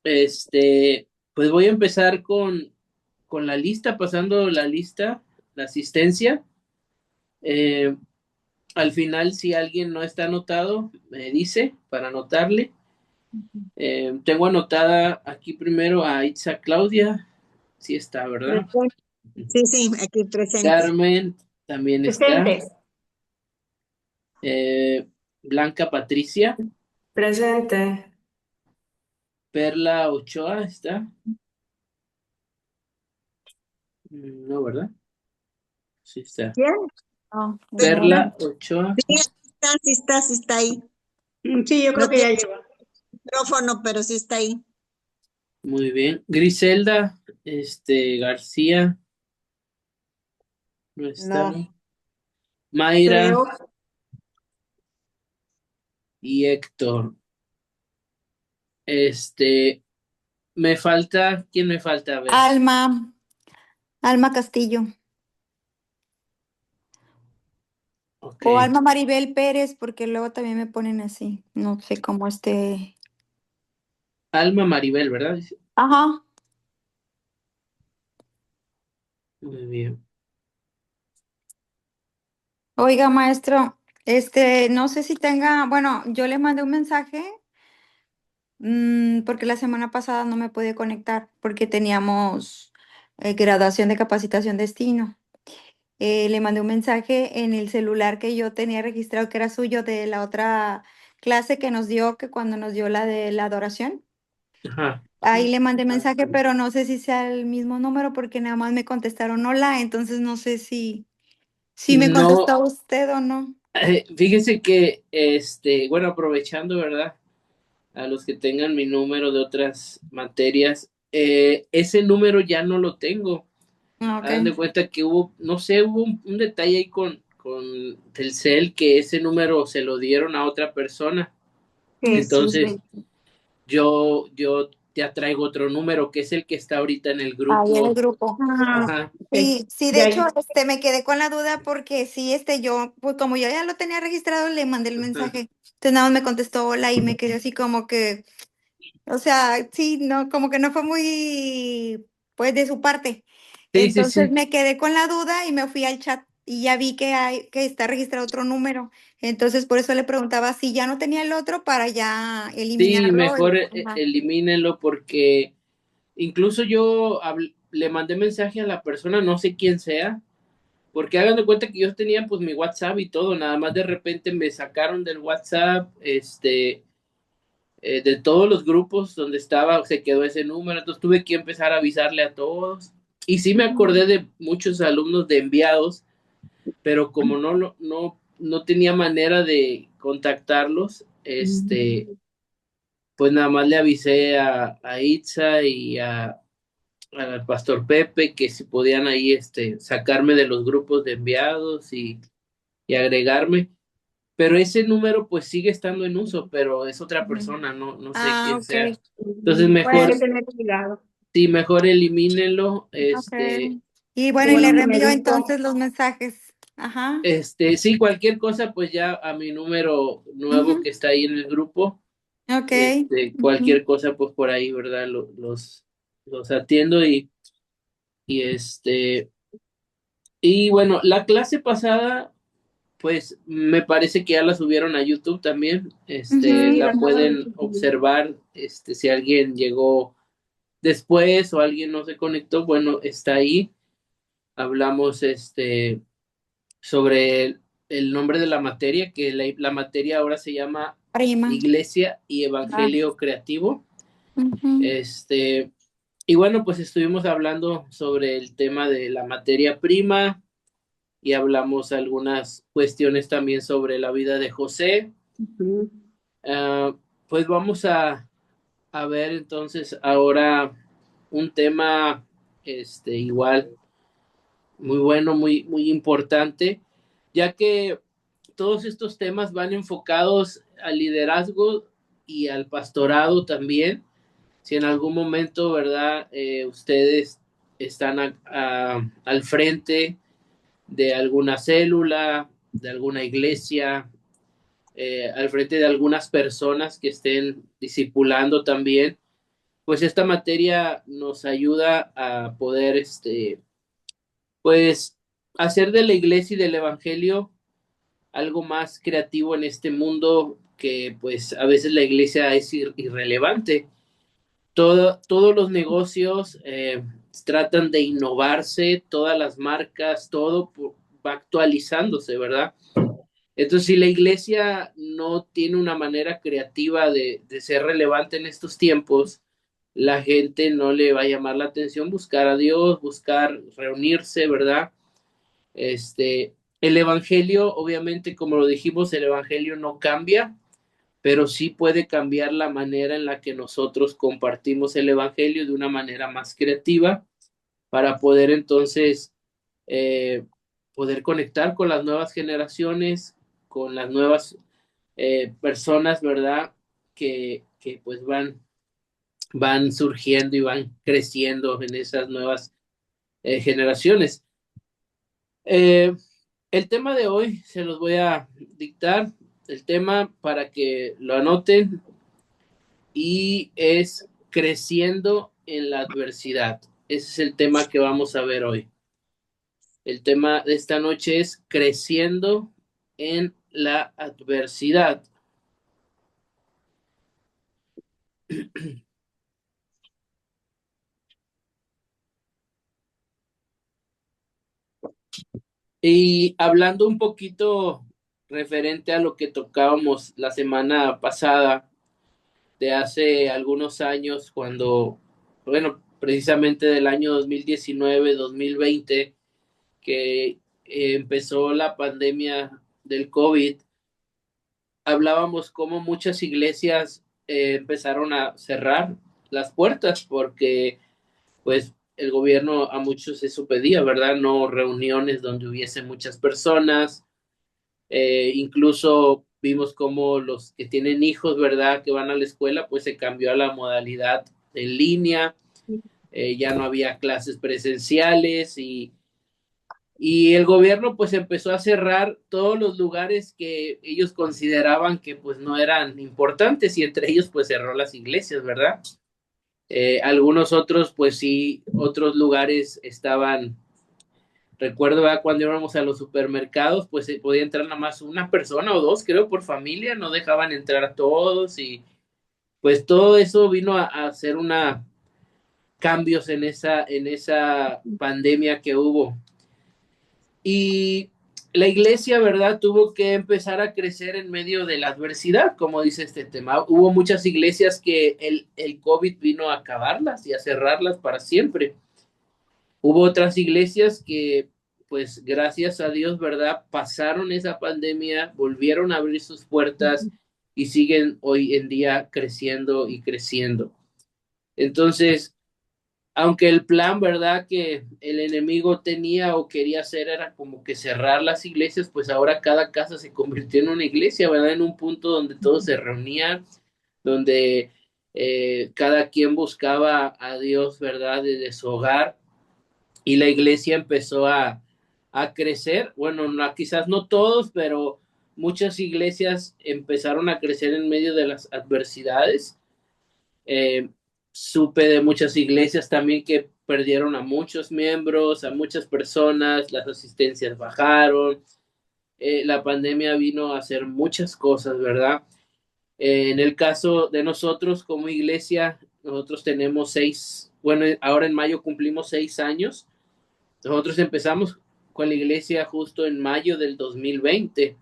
Pues voy a empezar con la lista, pasando la lista, la asistencia. Eh, Al final, si alguien no está anotado, me dice para anotarle. Tengo anotada aquí primero a Itza Claudia, sí está, ¿verdad? Presente. Sí, sí, aquí presente. Carmen también está. Presente. Blanca Patricia, Presente. Perla Ochoa está. No, ¿verdad? Sí está. ¿Bien? No, Perla no. Ochoa, Sí, sí está ahí. Sí, yo No creo que tiene ya llegó. micrófono, pero sí está ahí. muy bien. Griselda, García, no está. No, Mayra creo. y Héctor. Este, me falta, ¿quién me falta? A ver. Alma, Alma Castillo. Ok. O Alma Maribel Pérez, porque luego también me ponen así. No sé cómo esté. Alma Maribel, ¿verdad? Ajá. Muy bien. Oiga, maestro, no sé si tenga, bueno, yo le mandé un mensaje, porque la semana pasada no me pude conectar porque teníamos graduación de capacitación destino. Le mandé un mensaje en el celular que yo tenía registrado que era suyo de la otra clase que nos dio, que cuando nos dio la de la adoración. Ajá. Ahí le mandé mensaje, pero no sé si sea el mismo número porque nada más me contestaron hola, entonces no sé si me No, contestó usted o no. fíjese que, bueno, aprovechando, ¿verdad? A los que tengan mi número de otras materias, ese número ya no lo tengo. Ah, ok. Hagan de cuenta que hubo, no sé, hubo un detalle ahí con Telcel que ese número se lo dieron a otra persona. Jesús Entonces, bendito. yo ya traigo otro número que es el que está ahorita en el Ahí en el grupo. grupo. Ah, Ajá. ok. Sí, sí, de Ya, hecho, me quedé con la duda porque sí, yo, pues como yo ya lo tenía registrado, le mandé el Ajá. mensaje. Entonces nada más me contestó hola y me quedé así como que, o sea, sí, no, como que no fue muy, pues, de su parte. Sí, sí, Entonces sí. me quedé con la duda y me fui al chat y ya vi que está registrado otro número. Entonces por eso le preguntaba si ya no tenía el otro para ya Sí, eliminarlo. mejor Ajá. elimínenlo porque incluso le mandé mensaje a la persona, no sé quién sea, porque hagan de cuenta que yo tenía pues mi WhatsApp y todo, nada más de repente me sacaron del WhatsApp, de todos los grupos donde estaba, se quedó ese número, entonces tuve que empezar a avisarle a todos. Y sí me acordé de muchos alumnos de enviados, pero como no tenía manera de contactarlos, pues nada más le avisé a Itza y al pastor Pepe que si podían ahí sacarme de los grupos de enviados y agregarme. Pero ese número pues sigue estando en uso, pero es otra Ujú. persona, no sé Ah, quién ok. sea. Entonces hay que mejor, tener cuidado. sí, mejor elimínenlo, Okay. Y Qué bueno, y le bueno que me reenvío dijo. entonces los mensajes. Ajá. sí, cualquier cosa, pues ya a mi número nuevo Ujú. que está ahí en el grupo, Ok. Ujú. cualquier cosa, pues por ahí, ¿verdad? Los atiendo y y bueno, la clase pasada, pues me parece que ya la subieron a YouTube también, Ujú. Sí, la la acabo de pueden recibir. observar, si alguien llegó después o alguien no se conectó, bueno, está ahí. Hablamos, sobre el nombre de la materia, que la materia ahora se llama Prima. Iglesia y Ah. Evangelio Creativo. Ujú. Este, y bueno, pues estuvimos hablando sobre el tema de la materia prima y hablamos algunas cuestiones también sobre la vida de José. Ujú. Ah, pues vamos a ver entonces ahora un tema, igual muy bueno, muy importante, ya que todos estos temas van enfocados al liderazgo y al pastorado también. Si en algún momento, ¿verdad? Ustedes están al frente de alguna célula, de alguna iglesia, al frente de algunas personas que estén discipulando también. pues esta materia nos ayuda a poder, pues, hacer de la iglesia y del evangelio algo más creativo en este mundo que, pues, a veces la iglesia es irrelevante. Todos los negocios tratan de innovarse, todas las marcas, va actualizándose, ¿verdad? Entonces, si la iglesia no tiene una manera creativa de ser relevante en estos tiempos, la gente no le va a llamar la atención buscar a Dios, buscar reunirse, ¿verdad? El evangelio, obviamente, como lo dijimos, el evangelio no cambia, pero sí puede cambiar la manera en la que nosotros compartimos el evangelio de una manera más creativa para poder entonces eh, poder conectar con las nuevas generaciones, con las nuevas personas, ¿verdad? Que pues van surgiendo y van creciendo en esas nuevas generaciones. El tema de hoy se los voy a dictar, el tema para que lo anoten y es creciendo en la adversidad. Ese es el tema que vamos a ver hoy. El tema de esta noche es creciendo en la adversidad. Y hablando un poquito referente a lo que tocábamos la semana pasada, de hace algunos años, cuando, bueno, precisamente del año 2019, 2020, que empezó la pandemia del COVID, hablábamos cómo muchas iglesias empezaron a cerrar las puertas porque pues el gobierno a muchos eso pedía, ¿verdad? No reuniones donde hubiese muchas personas, incluso vimos cómo los que tienen hijos, ¿verdad? Que van a la escuela, pues se cambió a la modalidad en línea, ya no había clases presenciales y el gobierno pues empezó a cerrar todos los lugares que ellos consideraban que pues no eran importantes y entre ellos pues cerró las iglesias, ¿verdad? Algunos otros pues sí, otros lugares estaban, recuerdo ¿verdad? Cuando íbamos a los supermercados pues podía entrar nada más una persona o dos creo por familia, no dejaban entrar a todos y pues todo eso vino a hacer una cambios en esa pandemia que hubo. Y la iglesia, ¿verdad? Tuvo que empezar a crecer en medio de la adversidad, como dice este tema. Hubo muchas iglesias que el COVID vino a acabarlas y a cerrarlas para siempre. Hubo otras iglesias que, pues gracias a Dios, ¿verdad? Pasaron esa pandemia, volvieron a abrir sus puertas y siguen hoy en día creciendo y creciendo. Entonces, aunque el plan, ¿verdad?, que el enemigo tenía o quería hacer era como que cerrar las iglesias, pues ahora cada casa se convirtió en una iglesia, ¿verdad? En un punto donde todos se reunían, donde cada quien buscaba a Dios, ¿verdad?, desde su hogar y la iglesia empezó a crecer. Bueno, no, quizás no todos, pero muchas iglesias empezaron a crecer en medio de las adversidades. Eh, Supe de muchas iglesias también que perdieron a muchos miembros, a muchas personas, las asistencias bajaron, la pandemia vino a hacer muchas cosas, ¿verdad? En el caso de nosotros como iglesia, nosotros tenemos bueno, ahora en mayo cumplimos 6 años. Nosotros empezamos con la iglesia justo en mayo del 2020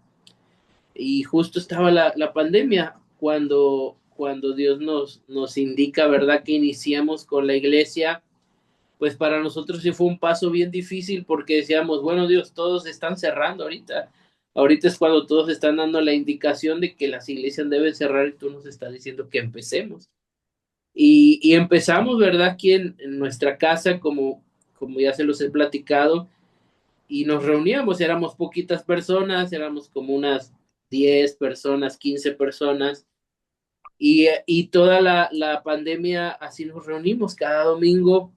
y justo estaba la pandemia cuando Dios nos indica, ¿verdad? Que iniciamos con la iglesia, pues para nosotros sí fue un paso bien difícil porque decíamos, bueno, Dios, todos están cerrando ahorita. Ahorita es cuando todos están dando la indicación de que las iglesias deben cerrar y tú nos estás diciendo que empecemos. Y empezamos, ¿verdad? Aquí en nuestra casa, como ya se los he platicado, y nos reuníamos, éramos poquitas personas, éramos como unas 10 personas, 15 personas, y toda la pandemia así nos reunimos cada domingo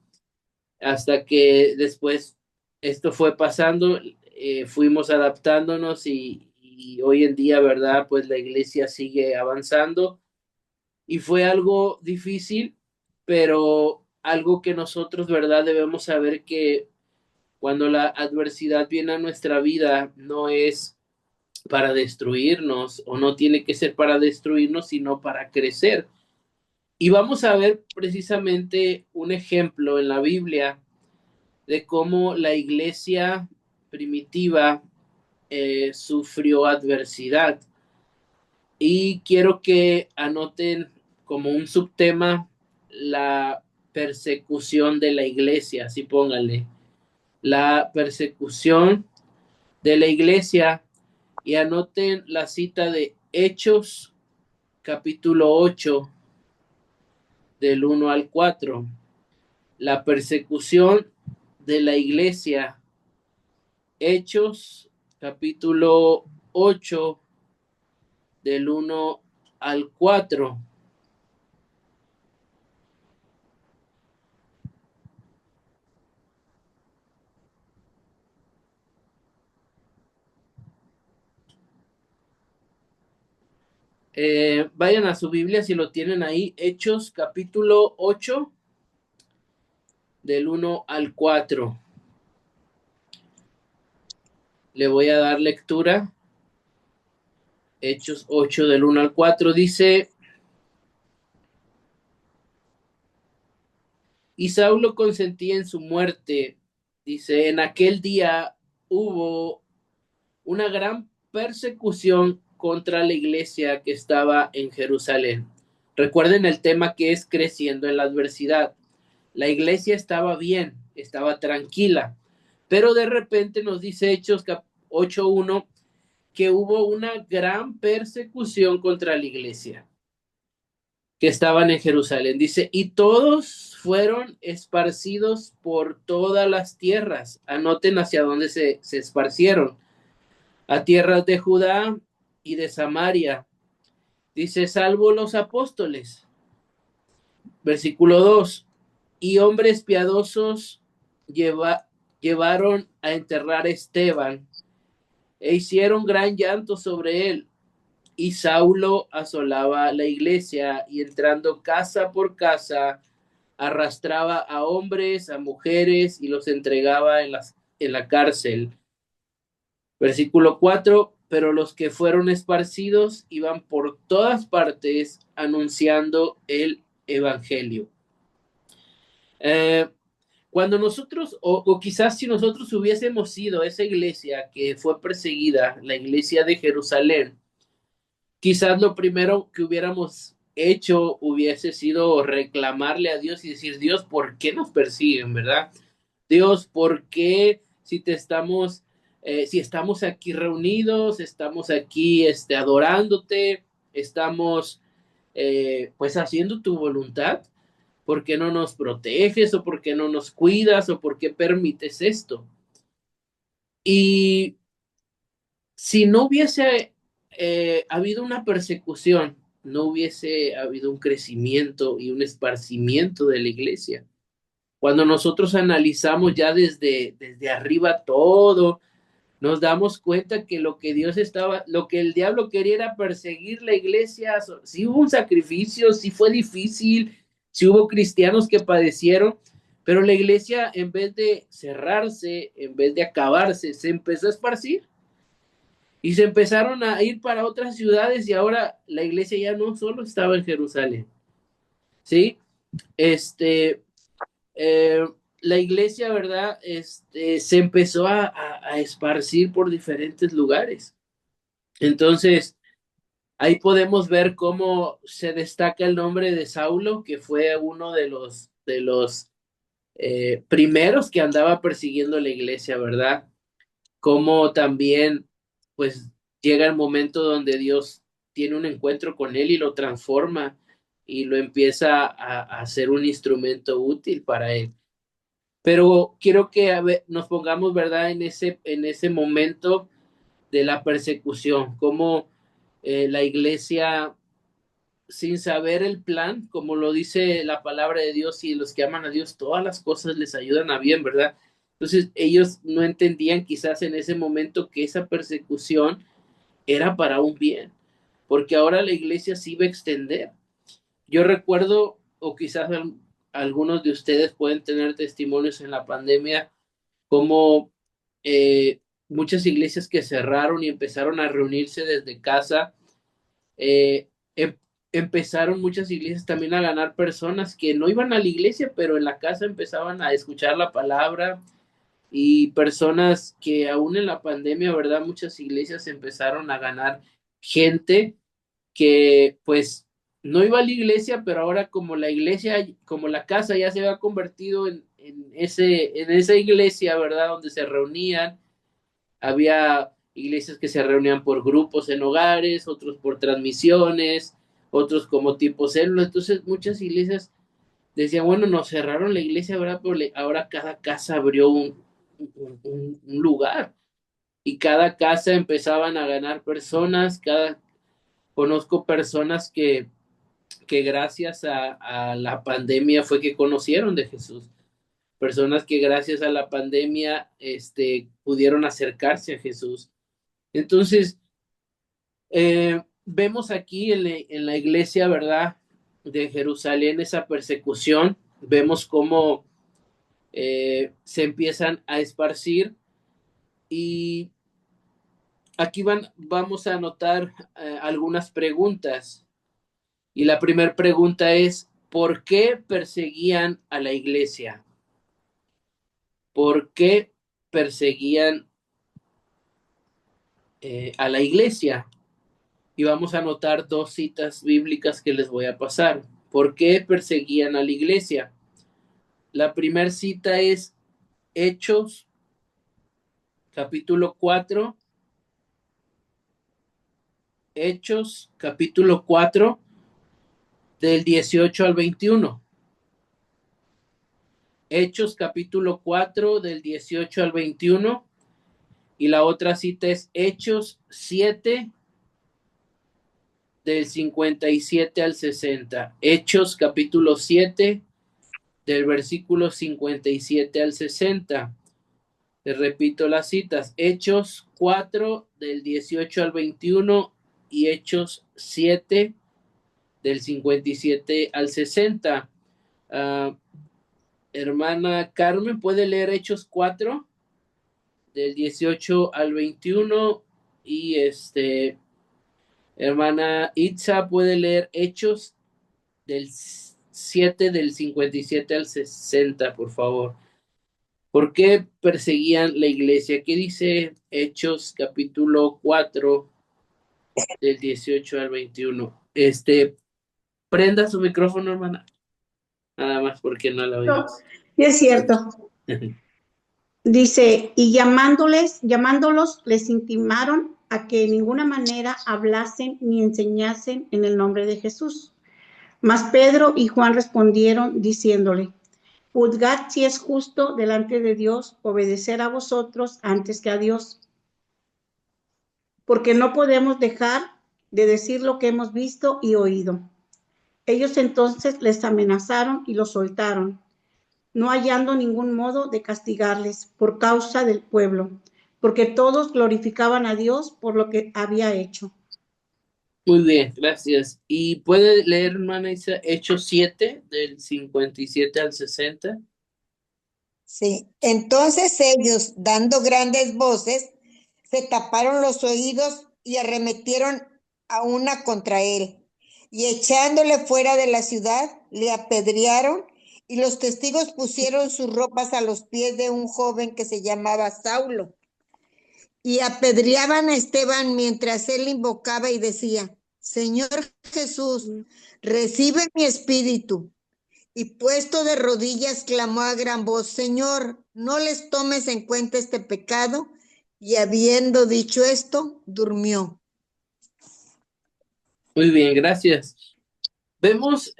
hasta que después esto fue pasando, fuimos adaptándonos y hoy en día, ¿verdad? Pues la iglesia sigue avanzando y fue algo difícil pero algo que nosotros, ¿verdad? Debemos saber que cuando la adversidad viene a nuestra vida, no es para destruirnos o no tiene que ser para destruirnos, sino para crecer. Y vamos a ver precisamente un ejemplo en la Biblia de cómo la iglesia primitiva sufrió adversidad. Y quiero que anoten como un subtema la persecución de la iglesia, así pónganle, la persecución de la iglesia, y anoten la cita de Hechos capítulo 8 del 1 al 4. La persecución de la iglesia, Hechos capítulo 8 del 1 al 4. Vayan a su Biblia si lo tienen ahí, Hechos capítulo 8 del 1 al 4. Le voy a dar lectura. Hechos 8 del 1 al 4 dice: y Saulo consentía en su muerte. Dice: en aquel día hubo una gran persecución contra la iglesia que estaba en Jerusalén. Recuerden el tema que es creciendo en la adversidad. La iglesia estaba bien, estaba tranquila, pero de repente nos dice Hechos 8:1 que hubo una gran persecución contra la iglesia que estaban en Jerusalén. Dice: y todos fueron esparcidos por todas las tierras. Anoten hacia dónde se esparcieron: a tierras de Judá y de Samaria. Dice: salvo los apóstoles. Versículo 2: y hombres piadosos llevaron a enterrar a Esteban e hicieron gran llanto sobre él. Y Saulo asolaba la iglesia y entrando casa por casa arrastraba a hombres, a mujeres y los entregaba en la cárcel. Versículo 4: pero los que fueron esparcidos iban por todas partes anunciando el evangelio. Cuando nosotros, o quizás si nosotros hubiésemos sido esa iglesia que fue perseguida, la iglesia de Jerusalén, quizás lo primero que hubiéramos hecho hubiese sido reclamarle a Dios y decir: Dios, ¿por qué nos persiguen, verdad? Dios, ¿por qué si estamos aquí reunidos, estamos aquí adorándote, estamos pues haciendo tu voluntad? ¿Por qué no nos proteges o por qué no nos cuidas o por qué permites esto? Y si no hubiese habido una persecución, no hubiese habido un crecimiento y un esparcimiento de la iglesia. Cuando nosotros analizamos ya desde arriba todo, nos damos cuenta que lo que lo que el diablo quería era perseguir la iglesia. Sí hubo un sacrificio, sí fue difícil, sí hubo cristianos que padecieron, pero la iglesia, en vez de cerrarse, en vez de acabarse, se empezó a esparcir y se empezaron a ir para otras ciudades, y ahora la iglesia ya no solo estaba en Jerusalén, ¿sí? Eh, la iglesia, ¿verdad? Se empezó a esparcir por diferentes lugares. Entonces, ahí podemos ver cómo se destaca el nombre de Saulo, que fue uno de los primeros que andaba persiguiendo la iglesia, ¿verdad? Cómo también, pues, llega el momento donde Dios tiene un encuentro con él y lo transforma y lo empieza a ser un instrumento útil para él. Pero quiero que nos pongamos, ¿verdad?, en ese momento de la persecución, como la iglesia, sin saber el plan, como lo dice la palabra de Dios, y los que aman a Dios, todas las cosas les ayudan a bien, ¿verdad? Entonces ellos no entendían quizás en ese momento que esa persecución era para un bien, porque ahora la iglesia se iba a extender. Yo recuerdo, o quizás algunos de ustedes pueden tener testimonios en la pandemia, como muchas iglesias que cerraron y empezaron a reunirse desde casa. Em- Empezaron muchas iglesias también a ganar personas que no iban a la iglesia, pero en la casa empezaban a escuchar la palabra, y personas que aún en la pandemia, ¿verdad? Muchas iglesias empezaron a ganar gente que pues no iba a la iglesia, pero ahora como la iglesia, como la casa ya se había convertido en esa iglesia, ¿verdad? Donde se reunían, había iglesias que se reunían por grupos en hogares, otros por transmisiones, otros como tipo células. Entonces muchas iglesias decían, bueno, nos cerraron la iglesia, ¿verdad? Pero ahora cada casa abrió un lugar, y cada casa empezaban a ganar personas. Conozco personas que gracias a la pandemia fue que conocieron de Jesús. Personas que gracias a la pandemia pudieron acercarse a Jesús. Entonces, vemos aquí en la iglesia, ¿verdad? De Jerusalén, esa persecución. Vemos cómo se empiezan a esparcir, y aquí vamos a anotar algunas preguntas. Y la primera pregunta es, ¿por qué perseguían a la iglesia? ¿Por qué perseguían a la iglesia? Y vamos a anotar dos citas bíblicas que les voy a pasar. ¿Por qué perseguían a la iglesia? La primera cita es Hechos, capítulo 4. Hechos, capítulo 4, del 18 al 21. Hechos, capítulo 4, del 18 al 21. Y la otra cita es Hechos 7, del 57 al 60. Hechos, capítulo 7, del versículo 57 al 60. Les repito las citas. Hechos 4, del 18 al 21, y Hechos 7, del 57 al 60. Hermana Carmen, ¿puede leer Hechos 4, del 18 al 21? Y hermana Itza, ¿puede leer Hechos del 7, del 57 al 60, por favor? ¿Por qué perseguían la iglesia? ¿Qué dice Hechos capítulo 4, del 18 al 21? Prenda su micrófono, hermana. Nada más porque no la oímos. Sí, es cierto. Dice, y llamándolos, les intimaron a que de ninguna manera hablasen ni enseñasen en el nombre de Jesús. Mas Pedro y Juan respondieron diciéndole, juzgad si es justo delante de Dios obedecer a vosotros antes que a Dios, porque no podemos dejar de decir lo que hemos visto y oído. Ellos entonces les amenazaron y los soltaron, no hallando ningún modo de castigarles por causa del pueblo, porque todos glorificaban a Dios por lo que había hecho. Muy bien, gracias. ¿Y puede leer, hermana Isa, Hechos 7, del 57 al 60? Sí, entonces ellos, dando grandes voces, se taparon los oídos y arremetieron a una contra él. Y echándole fuera de la ciudad, le apedrearon, y los testigos pusieron sus ropas a los pies de un joven que se llamaba Saulo. Y apedreaban a Esteban mientras él invocaba y decía, Señor Jesús, recibe mi espíritu. Y puesto de rodillas clamó a gran voz, Señor, no les tomes en cuenta este pecado. Y habiendo dicho esto, durmió. Muy bien, gracias. Vemos,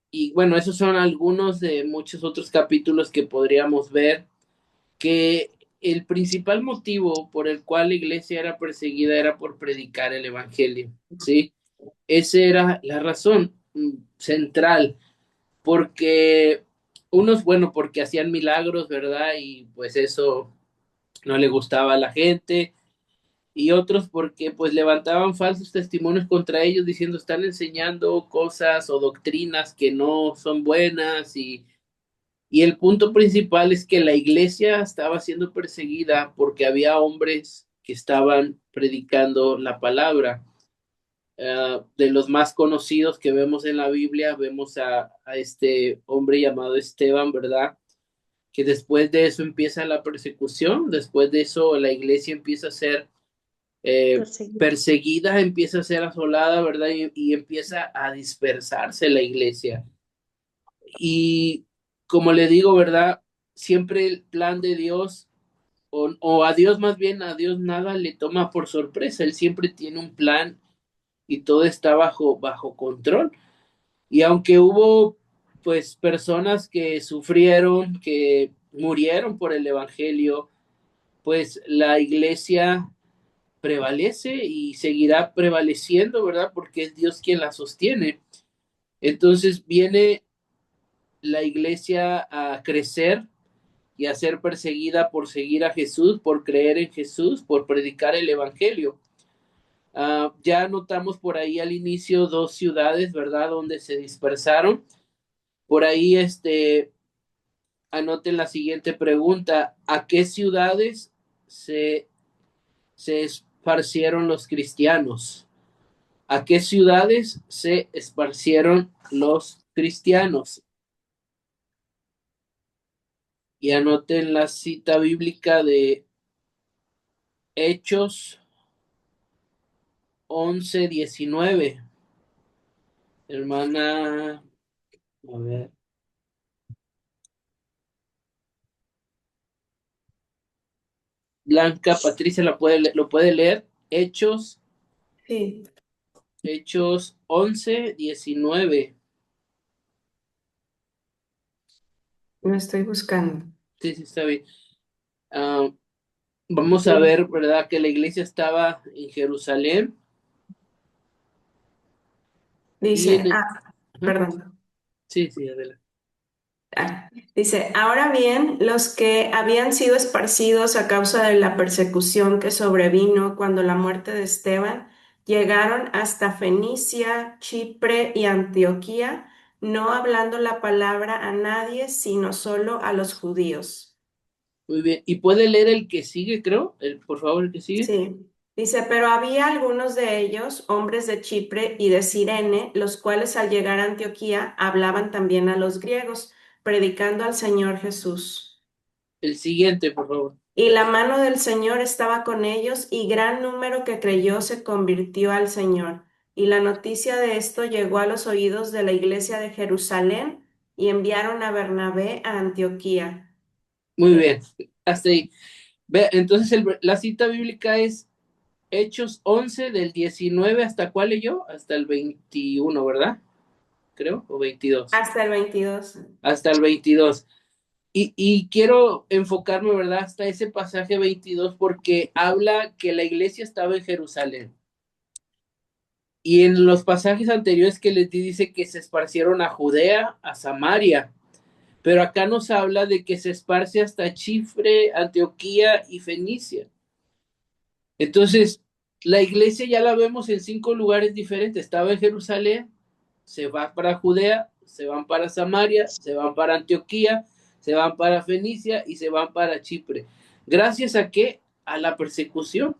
y bueno, esos son algunos de muchos otros capítulos que podríamos ver, que el principal motivo por el cual la iglesia era perseguida era por predicar el evangelio, ¿sí? Esa era la razón central, porque unos, bueno, porque hacían milagros, ¿verdad? Y pues eso no le gustaba a la gente, y otros porque pues levantaban falsos testimonios contra ellos diciendo están enseñando cosas o doctrinas que no son buenas y el punto principal es que la iglesia estaba siendo perseguida porque había hombres que estaban predicando la palabra. De los más conocidos que vemos en la Biblia, vemos a este hombre llamado Esteban, ¿verdad? Que después de eso empieza la persecución, después de eso la iglesia empieza a ser Perseguido. perseguida, empieza a ser asolada, ¿verdad? Y empieza a dispersarse la iglesia. Y como le digo, ¿verdad? Siempre el plan de Dios, o a Dios más bien, a Dios nada le toma por sorpresa, Él siempre tiene un plan y todo está bajo control. Y aunque hubo pues personas que sufrieron, que murieron por el Evangelio, pues la iglesia prevalece y seguirá prevaleciendo, ¿verdad? Porque es Dios quien la sostiene. Entonces viene la iglesia a crecer y a ser perseguida por seguir a Jesús, por creer en Jesús, por predicar el Evangelio. Ya notamos por ahí al inicio dos ciudades, ¿verdad? Donde se dispersaron. Por ahí, anoten la siguiente pregunta. ¿A qué ciudades se esparcieron los cristianos? ¿A qué ciudades se esparcieron los cristianos? Y anoten la cita bíblica de Hechos 11:19. Hermana, a ver. Blanca, Patricia lo puede leer. Sí, Hechos 11:19. lo estoy buscando. Sí, sí, está bien. Ah, vamos a Sí. ver, ¿verdad? Que la iglesia estaba en Jerusalén y Dice, ajá, perdón. sí, sí, adelante. Dice, ahora bien, los que habían sido esparcidos a causa de la persecución que sobrevino cuando la muerte de Esteban, llegaron hasta Fenicia, Chipre y Antioquía, no hablando la palabra a nadie, sino solo a los judíos. Muy bien. ¿Y puede leer el que sigue, creo? Por favor, el que sigue. Sí, dice, pero había algunos de ellos, hombres de Chipre y de Cirene, los cuales al llegar a Antioquía hablaban también a los griegos, predicando al Señor Jesús. El siguiente, por favor. Y la mano del Señor estaba con ellos, y gran número que creyó se convirtió al Señor. Y la noticia de esto llegó a los oídos de la iglesia de Jerusalén, y enviaron a Bernabé a Antioquía. Muy bien. Hasta ahí. Ve, entonces la cita bíblica es Hechos 11 del 19 hasta cuál leyó? Hasta el 21, ¿verdad? Creo, o 22. Hasta el 22. Hasta el 22. Y quiero enfocarme, ¿verdad? Hasta ese pasaje 22 porque habla que la iglesia estaba en Jerusalén. Y en los pasajes anteriores que les di dice que se esparcieron a Judea, a Samaria. Pero acá nos habla de que se esparce hasta Chipre, Antioquía y Fenicia. Entonces, la iglesia ya la vemos en 5 lugares diferentes. Estaba en Jerusalén, se va para Judea, se van para Samaria, se van para Antioquía, se van para Fenicia y se van para Chipre. ¿Gracias a qué? A la persecución.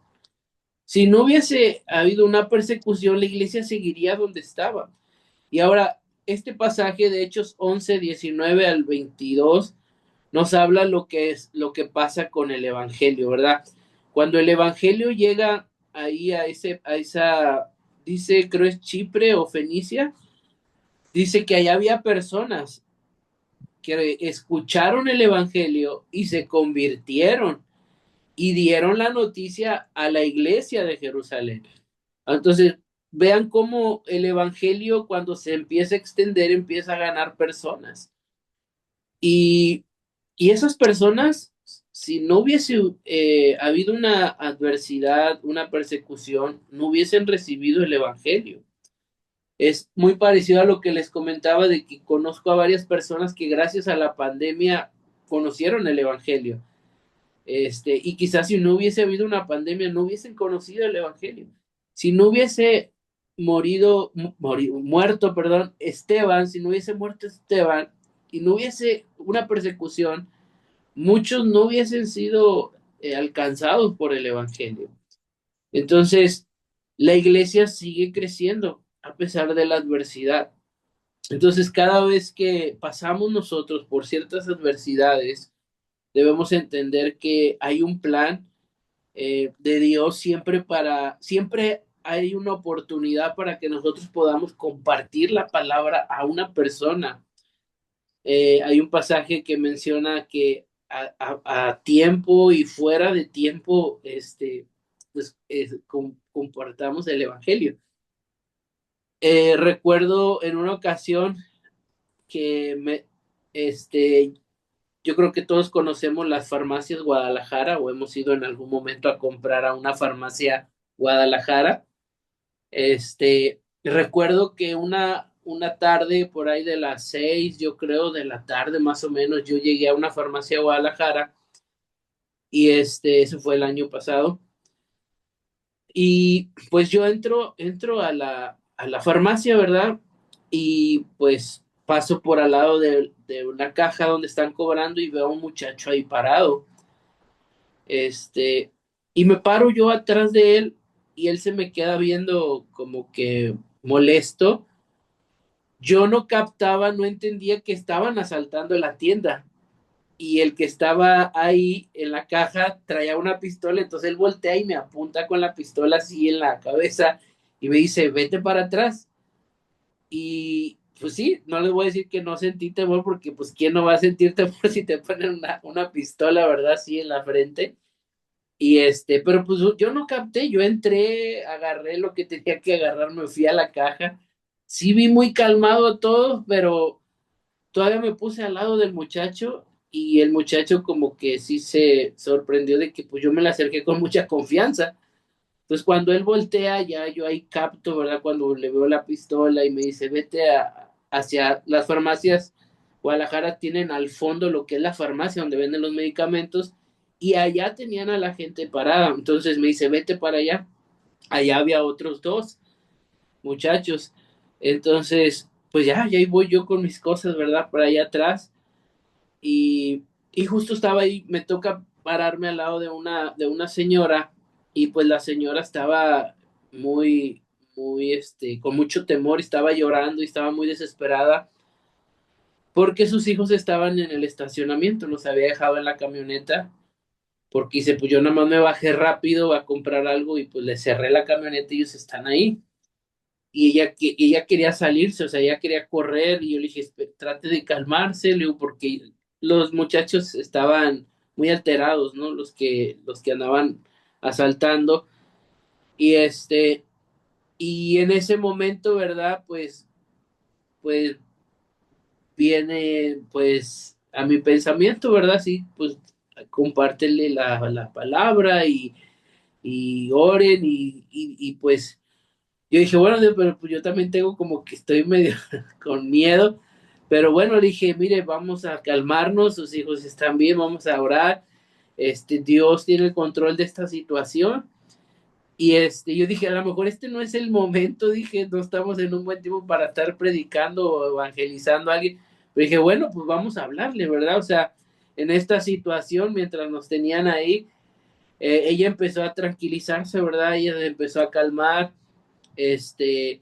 Si no hubiese habido una persecución, la iglesia seguiría donde estaba. Y ahora, este pasaje de Hechos 11:19 al 22 nos habla lo que pasa con el evangelio, ¿verdad? Cuando el evangelio llega ahí a esa, dice, creo es Chipre o Fenicia, dice que allá había personas que escucharon el evangelio y se convirtieron y dieron la noticia a la iglesia de Jerusalén. Entonces, vean cómo el evangelio cuando se empieza a extender empieza a ganar personas. Y, y esas personas, si no hubiese habido una adversidad, una persecución, no hubiesen recibido el evangelio. Es muy parecido a lo que les comentaba de que conozco a varias personas que gracias a la pandemia conocieron el evangelio. Y quizás si no hubiese habido una pandemia, no hubiesen conocido el Evangelio. Si no hubiese muerto, perdón, Esteban, si no hubiese muerto Esteban y no hubiese una persecución, muchos no hubiesen sido alcanzados por el Evangelio. Entonces, la iglesia sigue creciendo a pesar de la adversidad. Entonces, cada vez que pasamos nosotros por ciertas adversidades, debemos entender que hay un plan de Dios siempre hay una oportunidad para que nosotros podamos compartir la palabra a una persona. Hay un pasaje que menciona que a tiempo y fuera de tiempo, pues compartamos el evangelio. Recuerdo en una ocasión que yo creo que todos conocemos las farmacias Guadalajara o hemos ido en algún momento a comprar a una farmacia Guadalajara. Recuerdo que una tarde por ahí de las 6, yo creo, de la tarde más o menos, yo llegué a una farmacia Guadalajara y eso fue el año pasado. Y pues yo entro a la farmacia, ¿verdad? Y pues paso por al lado de una caja donde están cobrando y veo a un muchacho ahí parado. Este, y me paro yo atrás de él y él se me queda viendo como que molesto. Yo no captaba, no entendía que estaban asaltando la tienda y el que estaba ahí en la caja traía una pistola, entonces él voltea y me apunta con la pistola así en la cabeza y me dice, vete para atrás. Y pues sí, no les voy a decir que no sentí temor porque pues quién no va a sentir temor si te ponen una pistola, ¿verdad? Así en la frente. Y pero pues yo no capté, yo entré, agarré lo que tenía que agarrar, me fui a la caja. Sí vi muy calmado todo, pero todavía me puse al lado del muchacho y el muchacho como que sí se sorprendió de que pues yo me le acerqué con mucha confianza. Entonces cuando él voltea ya yo ahí capto, ¿verdad? Cuando le veo la pistola y me dice, vete hacia las farmacias. Guadalajara tienen al fondo lo que es la farmacia donde venden los medicamentos y allá tenían a la gente parada. Entonces me dice, vete para allá. Allá había otros dos muchachos. Entonces, pues ya ahí voy yo con mis cosas, ¿verdad? Para allá atrás. Y justo estaba ahí, me toca pararme al lado de una señora y pues la señora estaba muy, muy, con mucho temor, estaba llorando y estaba muy desesperada porque sus hijos estaban en el estacionamiento, los había dejado en la camioneta porque dice, pues yo nada más me bajé rápido a comprar algo y pues le cerré la camioneta y ellos están ahí. Y ella quería salirse, o sea, ella quería correr y yo le dije, trate de calmarse, le digo, porque los muchachos estaban muy alterados, ¿no? Los que andaban asaltando y y en ese momento, ¿verdad? Pues viene, pues, a mi pensamiento, ¿verdad? Sí, pues, compártele la palabra y oren y pues yo dije, bueno, pero pues yo también tengo como que estoy medio con miedo, pero bueno, le dije, mire, vamos a calmarnos, sus hijos están bien, vamos a orar, Dios tiene el control de esta situación, y yo dije, a lo mejor este no es el momento, dije, no estamos en un buen tiempo para estar predicando o evangelizando a alguien, pero dije, bueno, pues vamos a hablarle, ¿verdad? O sea, en esta situación, mientras nos tenían ahí, ella empezó a tranquilizarse, ¿verdad? Ella se empezó a calmar, este,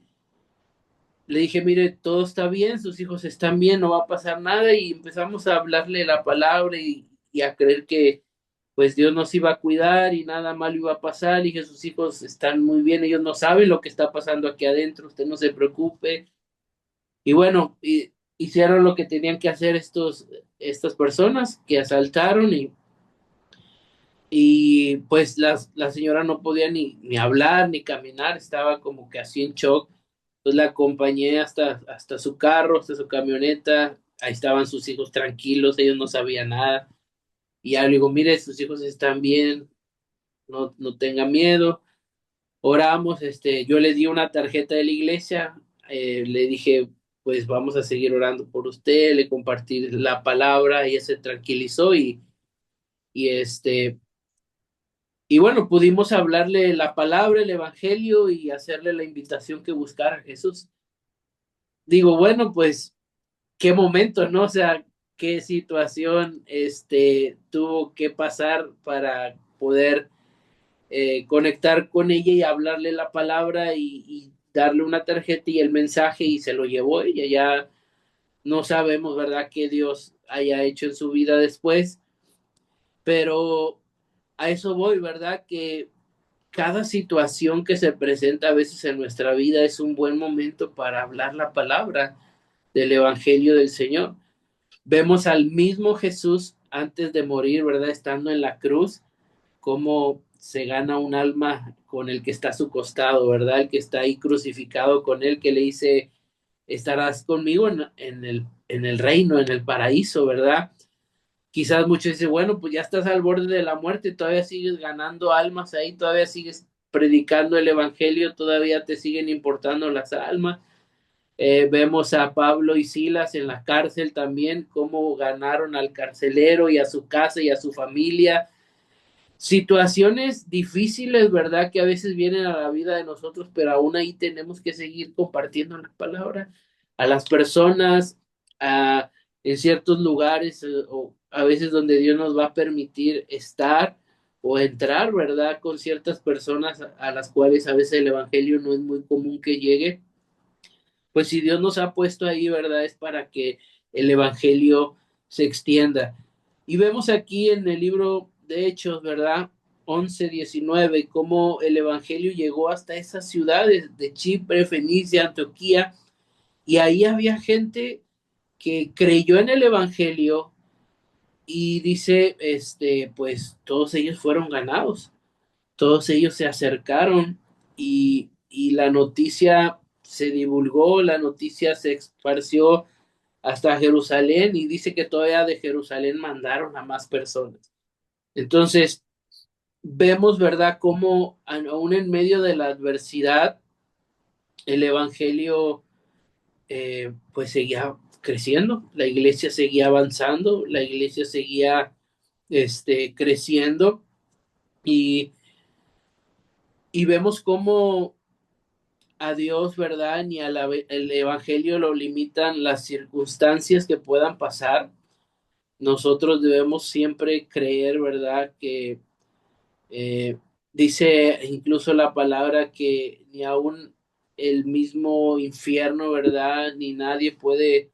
le dije, mire, todo está bien, sus hijos están bien, no va a pasar nada y empezamos a hablarle la palabra y a creer que pues Dios nos iba a cuidar y nada malo iba a pasar y que sus hijos están muy bien, ellos no saben lo que está pasando aquí adentro, usted no se preocupe. Y bueno, hicieron lo que tenían que hacer estas personas que asaltaron y pues la señora no podía ni hablar ni caminar, estaba como que así en shock. Entonces la acompañé hasta su carro, hasta su camioneta, ahí estaban sus hijos tranquilos, ellos no sabían nada. Y ya le digo, mire, sus hijos están bien, no tenga miedo. Oramos, yo le di una tarjeta de la iglesia, le dije, pues vamos a seguir orando por usted, le compartí la palabra, ella se tranquilizó Y y bueno, pudimos hablarle la palabra, el evangelio y hacerle la invitación que buscara a Jesús. Digo, bueno, pues qué momento, ¿no? O sea, qué situación tuvo que pasar para poder conectar con ella y hablarle la palabra y darle una tarjeta y el mensaje y se lo llevó ella. Ya no sabemos, ¿verdad?, qué Dios haya hecho en su vida después, pero a eso voy, ¿verdad? Que cada situación que se presenta a veces en nuestra vida es un buen momento para hablar la palabra del Evangelio del Señor. Vemos al mismo Jesús antes de morir, ¿verdad? Estando en la cruz, cómo se gana un alma con el que está a su costado, ¿verdad? El que está ahí crucificado con él, que le dice, estarás conmigo en el reino, en el paraíso, ¿verdad? Quizás muchos dicen, bueno, pues ya estás al borde de la muerte, todavía sigues ganando almas ahí, todavía sigues predicando el evangelio, todavía te siguen importando las almas. Vemos a Pablo y Silas en la cárcel también, cómo ganaron al carcelero y a su casa y a su familia. Situaciones difíciles, ¿verdad? Que a veces vienen a la vida de nosotros, pero aún ahí tenemos que seguir compartiendo la palabra a las personas, en ciertos lugares, o a veces donde Dios nos va a permitir estar o entrar, ¿verdad? Con ciertas personas a las cuales a veces el evangelio no es muy común que llegue. Pues si Dios nos ha puesto ahí, ¿verdad? Es para que el evangelio se extienda. Y vemos aquí en el libro de Hechos, ¿verdad? 11:19, cómo el evangelio llegó hasta esas ciudades de Chipre, Fenicia, Antioquía, y ahí había gente que creyó en el evangelio y dice, pues todos ellos fueron ganados, todos ellos se acercaron y la noticia se divulgó, la noticia se esparció hasta Jerusalén y dice que todavía de Jerusalén mandaron a más personas. Entonces, vemos, ¿verdad?, cómo aún en medio de la adversidad, el evangelio pues seguía creciendo, la iglesia seguía avanzando, la iglesia seguía creciendo y, y vemos cómo a Dios, ¿verdad? Ni al el evangelio lo limitan las circunstancias que puedan pasar. Nosotros debemos siempre creer, ¿verdad? Que eh, dice incluso la palabra que ni aún el mismo infierno, ¿verdad? Ni nadie puede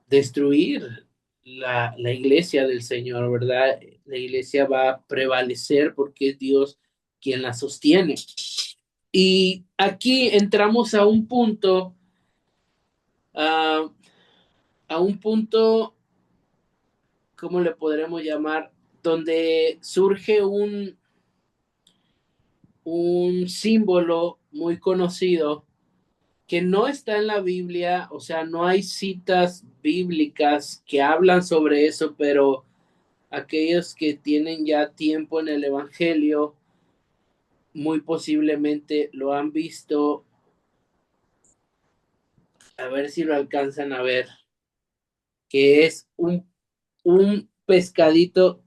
destruir la iglesia del Señor, ¿verdad? La iglesia va a prevalecer porque es Dios quien la sostiene. Y aquí entramos a, a un punto, ¿cómo le podremos llamar? Donde surge un símbolo muy conocido que no está en la Biblia, o sea, no hay citas bíblicas que hablan sobre eso, pero aquellos que tienen ya tiempo en el Evangelio, muy posiblemente lo han visto. A ver si lo alcanzan a ver, que es un pescadito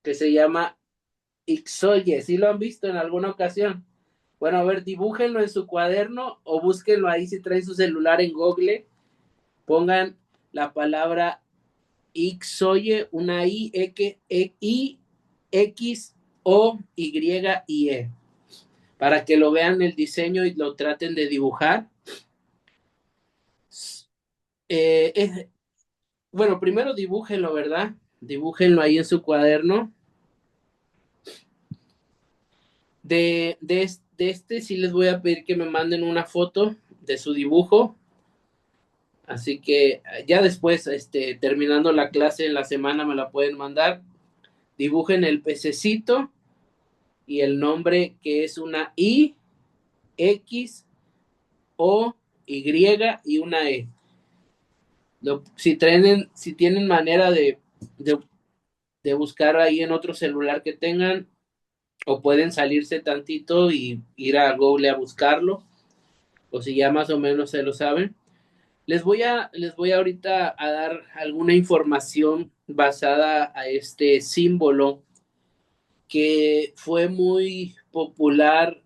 que se llama Ixoye. ¿Sí lo han visto en alguna ocasión? Bueno, a ver, dibújenlo en su cuaderno o búsquenlo ahí si traen su celular en Google. Pongan la palabra Ixoye, una X-O-Y-I-E, para que lo vean el diseño y lo traten de dibujar. Bueno, primero dibújenlo, ¿verdad? Dibújenlo ahí en su cuaderno. De sí les voy a pedir que me manden una foto de su dibujo. Así que ya después, terminando la clase en la semana, me la pueden mandar. Dibujen el pececito y el nombre, que es una I, X, O, Y y una E. Si tienen manera de buscar ahí en otro celular que tengan, o pueden salirse tantito y ir a Google a buscarlo, o si ya más o menos se lo saben. Les voy ahorita a dar alguna información basada a este símbolo que fue muy popular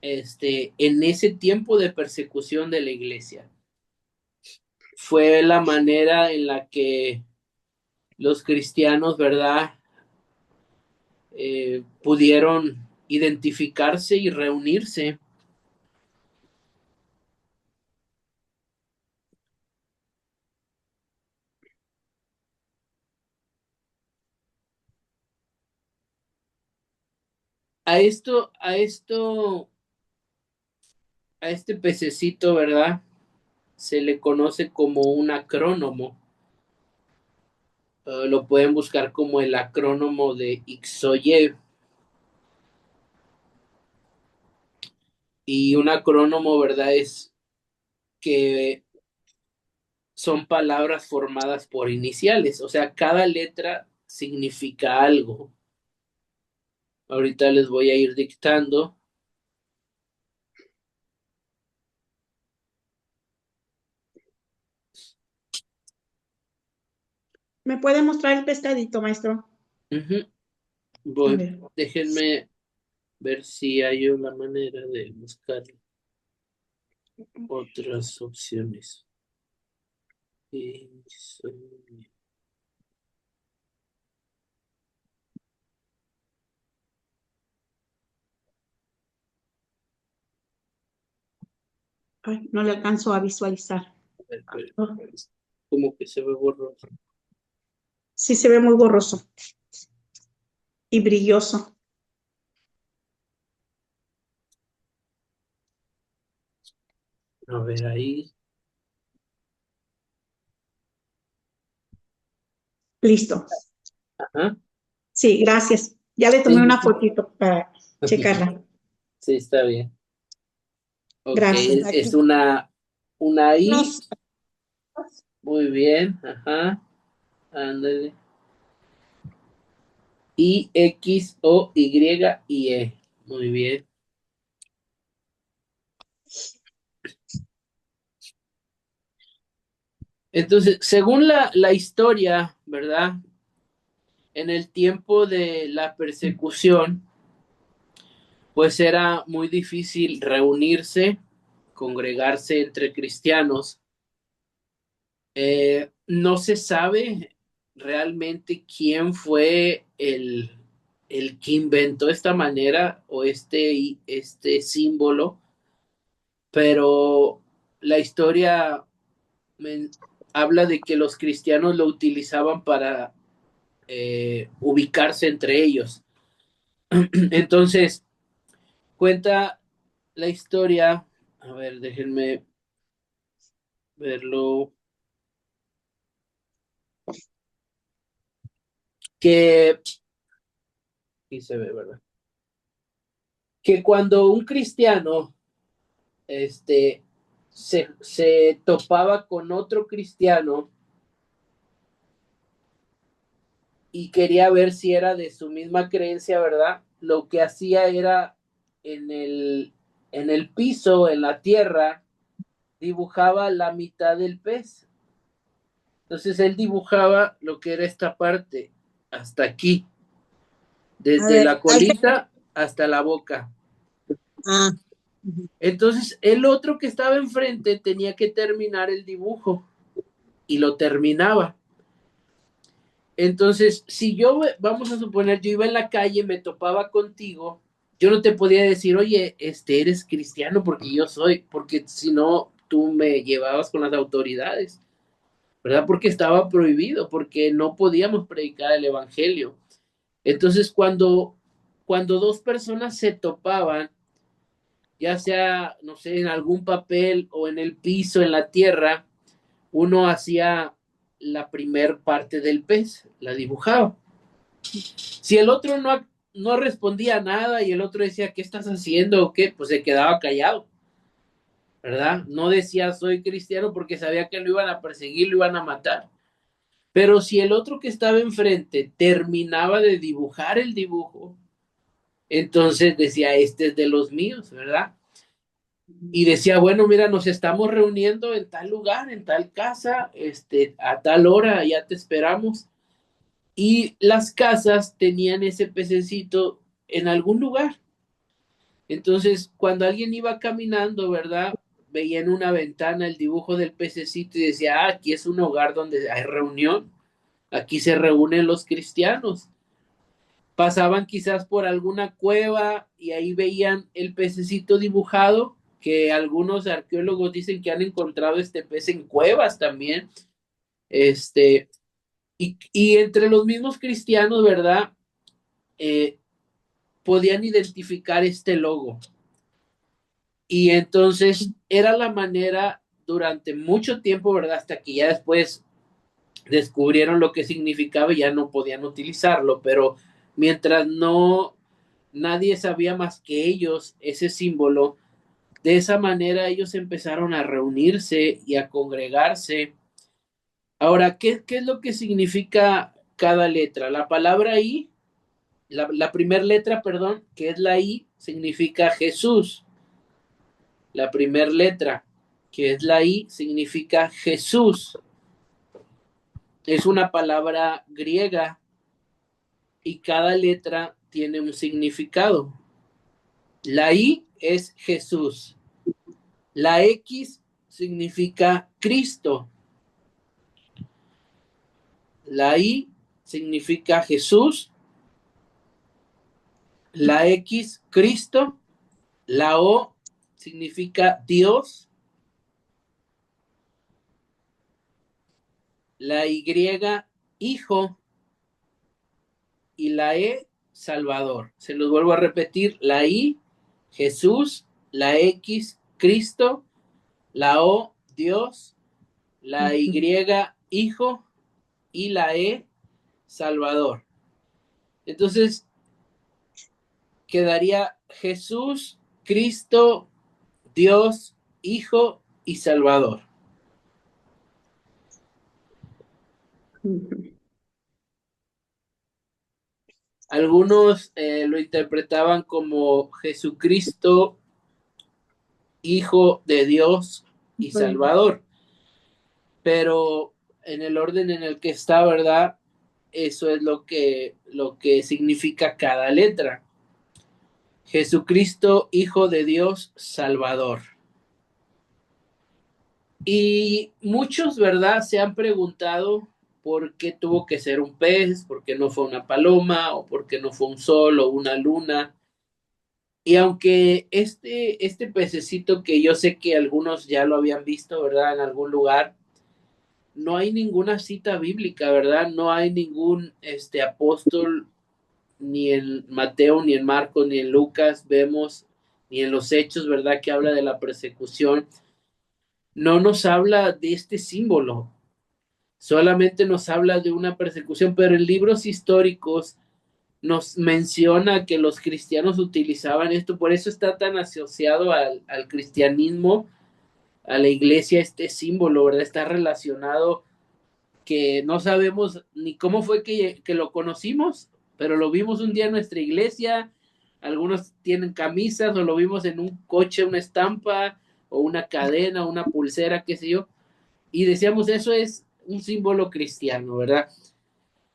en ese tiempo de persecución de la iglesia. Fue la manera en la que los cristianos, ¿verdad? Pudieron identificarse y reunirse. A este pececito, ¿verdad? Se le conoce como un acrónomo. Lo pueden buscar como el acrónomo de Ixoye. Y un acrónomo, ¿verdad? Es que son palabras formadas por iniciales, o sea, cada letra significa algo. Ahorita les voy a ir dictando. ¿Me puede mostrar el pescadito, maestro? A ver. Déjenme ver si hay una manera de buscar otras opciones. Ay, no le alcanzo a visualizar. Como que se ve borroso. Sí, se ve muy borroso y brilloso. A ver, ahí. Listo. Ajá. Sí, gracias. Ya le tomé Sí, una fotito para checarla. sí, está bien. Ok, Gracias. es una I. Nos- Muy bien, ajá. Ándale. I, X, O, Y, y E. Muy bien. Entonces, según la historia, ¿verdad? En el tiempo de la persecución, pues era muy difícil reunirse, congregarse entre cristianos. No se sabe realmente quién fue el que inventó esta manera o este símbolo, pero la historia habla de que los cristianos lo utilizaban para ubicarse entre ellos. Entonces, cuenta la historia, a ver, déjenme verlo, que, aquí se ve, ¿verdad? Que cuando un cristiano se topaba con otro cristiano y quería ver si era de su misma creencia, ¿verdad? Lo que hacía era en el piso, en la tierra, dibujaba la mitad del pez. Entonces él dibujaba lo que era esta parte, hasta aquí, a desde ver, la colita hasta la boca. ah, Entonces el otro que estaba enfrente tenía que terminar el dibujo y lo terminaba. Entonces, si yo, vamos a suponer, yo iba en la calle, me topaba contigo, yo no te podía decir, oye, eres cristiano porque yo soy, porque si no, tú me llevabas con las autoridades, ¿verdad? Porque estaba prohibido, porque no podíamos predicar el evangelio. Entonces, cuando dos personas se topaban, ya sea, no sé, en algún papel o en el piso, en la tierra, uno hacía la primer parte del pez, la dibujaba. Si el otro no respondía nada y el otro decía, ¿qué estás haciendo o qué? Pues se quedaba callado, ¿verdad? No decía, soy cristiano porque sabía que lo iban a perseguir, lo iban a matar. Pero si el otro que estaba enfrente terminaba de dibujar el dibujo, entonces decía, este es de los míos, ¿verdad? y decía, bueno, mira, nos estamos reuniendo en tal lugar, en tal casa, a tal hora, ya te esperamos. Y las casas tenían ese pececito en algún lugar. Entonces, cuando alguien iba caminando, ¿verdad? Veía en una ventana el dibujo del pececito y decía, aquí es un hogar donde hay reunión, aquí se reúnen los cristianos. Pasaban quizás por alguna cueva y ahí veían el pececito dibujado, que algunos arqueólogos dicen que han encontrado este pez en cuevas también. Este, y entre los mismos cristianos, ¿verdad? Eh, Podían identificar este logo. Y entonces era la manera durante mucho tiempo, ¿verdad? Hasta que ya después descubrieron lo que significaba y ya no podían utilizarlo, pero mientras no nadie sabía más que ellos ese símbolo, de esa manera ellos empezaron a reunirse y a congregarse. Ahora, ¿qué es lo que significa cada letra? La palabra I, la primera letra, perdón, que es la I, significa Jesús. La primera letra, que es la I, significa Jesús. Es una palabra griega y cada letra tiene un significado. La I es Jesús. La X significa Cristo. La I significa Jesús. La X, Cristo. La O significa Dios. La Y, Hijo. Y la E, Salvador. Se los vuelvo a repetir. La I, Jesús. La X, Cristo. La O, Dios. La Y, Hijo. Y la E, Salvador. Entonces, quedaría Jesús, Cristo, Dios, Hijo y Salvador. Algunos lo interpretaban como Jesucristo, Hijo de Dios y Salvador, pero en el orden en el que está, ¿verdad? Eso es lo que significa cada letra. Jesucristo, Hijo de Dios, Salvador. Y muchos, ¿verdad? Se han preguntado por qué tuvo que ser un pez, por qué no fue una paloma, o por qué no fue un sol o una luna. Y aunque este pececito que yo sé que algunos ya lo habían visto, ¿verdad? En algún lugar, no hay ninguna cita bíblica, ¿verdad? No hay ningún apóstol, ni en Mateo, ni en Marcos, ni en Lucas, vemos, ni en los hechos, ¿verdad? Que habla de la persecución. No nos habla de este símbolo, solamente nos habla de una persecución, pero en libros históricos nos menciona que los cristianos utilizaban esto, por eso está tan asociado al cristianismo, a la iglesia, este símbolo, ¿verdad? Está relacionado, que no sabemos ni cómo fue que lo conocimos, pero lo vimos un día en nuestra iglesia, algunos tienen camisas o lo vimos en un coche, una estampa o una cadena, una pulsera, qué sé yo, y decíamos, eso es un símbolo cristiano, ¿verdad?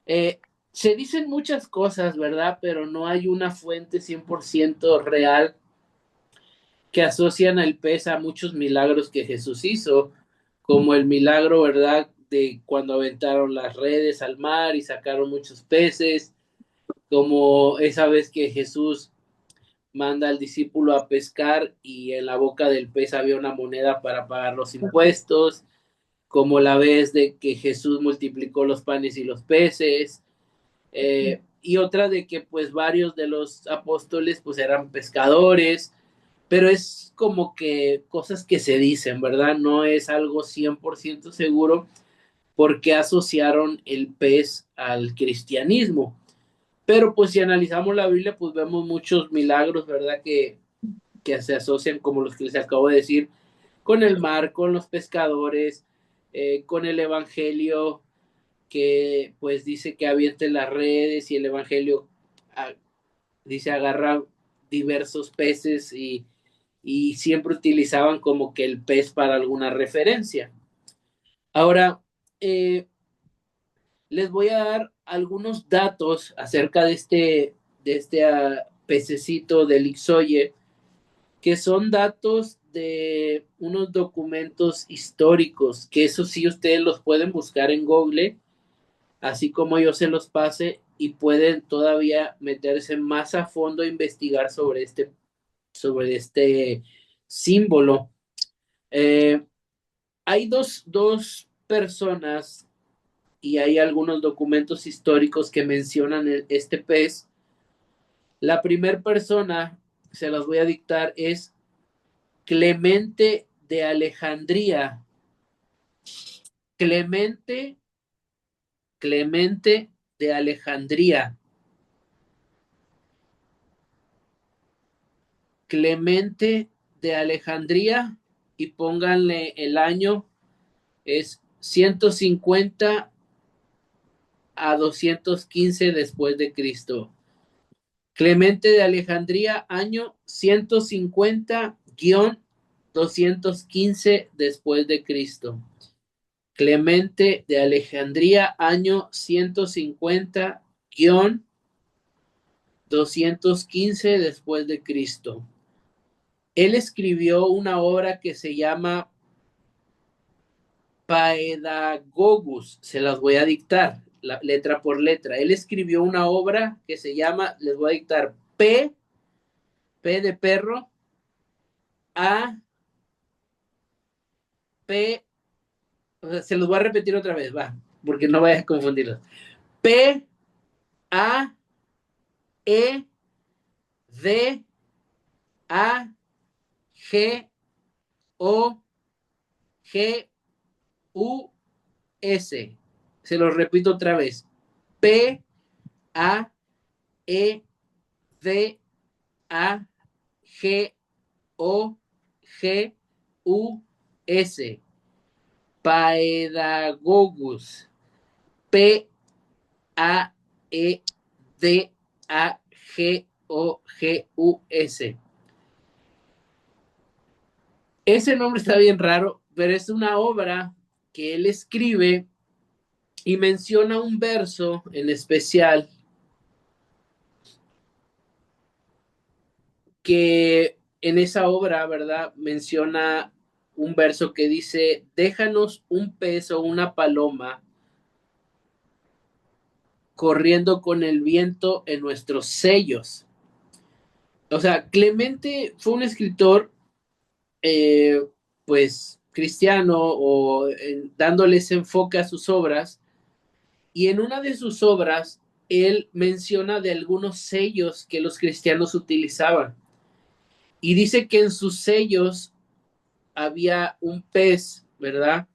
Eh, Se dicen muchas cosas, ¿verdad? Pero no hay una fuente 100% real que asocian al pez a muchos milagros que Jesús hizo, como el milagro, ¿verdad? De cuando aventaron las redes al mar y sacaron muchos peces, como esa vez que Jesús manda al discípulo a pescar y en la boca del pez había una moneda para pagar los impuestos, como la vez de que Jesús multiplicó los panes y los peces, y otra de que pues varios de los apóstoles pues eran pescadores, pero es como que cosas que se dicen, ¿verdad? No es algo 100% seguro porque asociaron el pez al cristianismo. Pero pues si analizamos la Biblia pues vemos muchos milagros, ¿verdad? Que se asocian como los que les acabo de decir, con el mar, con los pescadores, con el evangelio, que pues dice que aviente las redes y el evangelio dice agarra diversos peces y siempre utilizaban como que el pez para alguna referencia. Ahora, les voy a dar algunos datos acerca de este pececito del Ixoye, que son datos de unos documentos históricos, que eso sí ustedes los pueden buscar en Google, así como yo se los pase, y pueden todavía meterse más a fondo e investigar sobre este símbolo. Hay dos personas y hay algunos documentos históricos que mencionan este pez. La primera persona, se las voy a dictar, es Clemente de Alejandría. Clemente de Alejandría. Clemente de Alejandría, y pónganle el año, es 150 a 215 después de Cristo. Clemente de Alejandría, año 150-215 después de Cristo. Clemente de Alejandría, año 150-215 después de Cristo. Él escribió una obra que se llama Paedagogus, se las voy a dictar letra por letra. Él escribió una obra que se llama, les voy a dictar, P de perro, A, P, o sea, se los voy a repetir otra vez, va, porque no vayas a confundirlos. P, A, E, D, A, G, O, G, U, S. Se los repito otra vez. P, A, E, D, A, G, O, G, U, S. Paedagogus. P, A, E, D, A, G, O, G, U, S. Ese nombre está bien raro, pero es una obra que él escribe y menciona un verso en especial que en esa obra, ¿verdad? Menciona un verso que dice, déjanos un pez o una paloma corriendo con el viento en nuestros sellos. O sea, Clemente fue un escritor, pues, cristiano o dándole ese enfoque a sus obras, y en una de sus obras, él menciona de algunos sellos que los cristianos utilizaban. Y dice que en sus sellos había un pez, ¿verdad?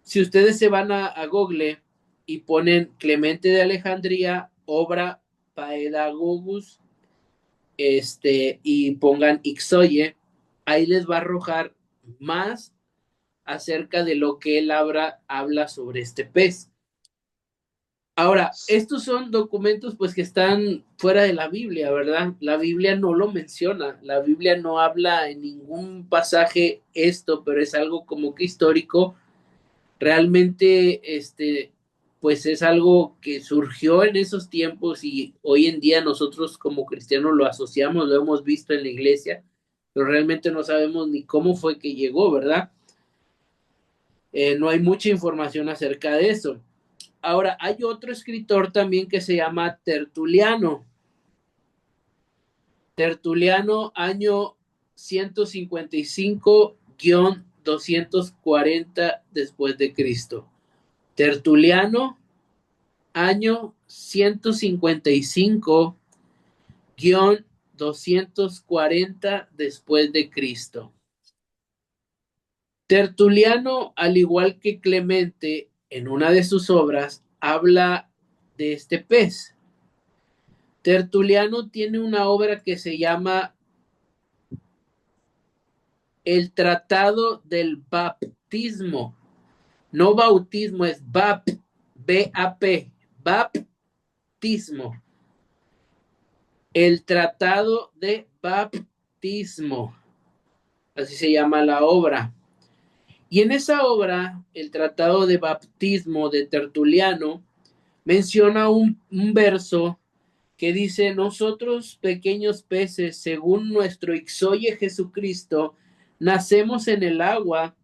Si ustedes se van a Google y ponen Clemente de Alejandría, obra Paedagogus, y pongan Ixoye, ahí les va a arrojar más acerca de lo que él habla sobre este pez. Ahora, estos son documentos pues que están fuera de la Biblia, ¿verdad? La Biblia no lo menciona, la Biblia no habla en ningún pasaje esto, pero es algo como que histórico. Realmente, pues es algo que surgió en esos tiempos y hoy en día nosotros como cristianos lo asociamos, lo hemos visto en la iglesia, pero realmente no sabemos ni cómo fue que llegó, ¿verdad? No hay mucha información acerca de eso. Ahora, hay otro escritor también que se llama Tertuliano. Tertuliano, año 155-240 después de Cristo. Tertuliano, año 155-240 después de Cristo. Tertuliano, al igual que Clemente, en una de sus obras, habla de este pez. Tertuliano tiene una obra que se llama El Tratado del Baptismo. No bautismo, es B-A-P, baptismo. El Tratado de bautismo, así se llama la obra. Y en esa obra, el Tratado de Bautismo de Tertuliano menciona un verso que dice: nosotros pequeños peces, según nuestro Ixoye Jesucristo, nacemos en el agua.